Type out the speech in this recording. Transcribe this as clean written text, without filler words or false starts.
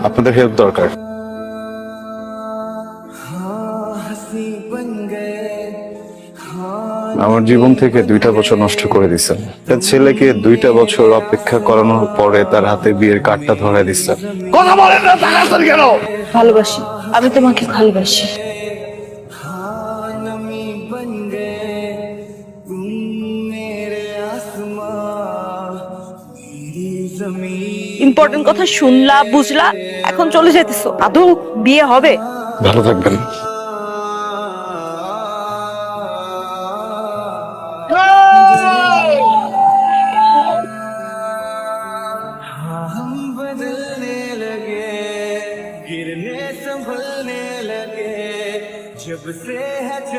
আপনাদের হেল্প দরকার। আমার জীবন থেকে 2টা বছর নষ্ট করে দিচ্ছেন। তার ছেলেকে 2টা বছর অপেক্ষা করানোর পরে তার হাতে বিয়ের কার্ডটা ধরে দিচ্ছেন। কথা বলেন না, তাকাচ্ছেন কেন? ভালোবাসি, আমি তোমাকে ভালোবাসি। ইম্পর্টেন্ট কথা শুনলা, বুঝলা, এখন চলে যেতেছো। আদৌ বিয়ে হবে? ভালো থাকবেন। हम बदलने लगे, गिरने संभलने लगे, जब से है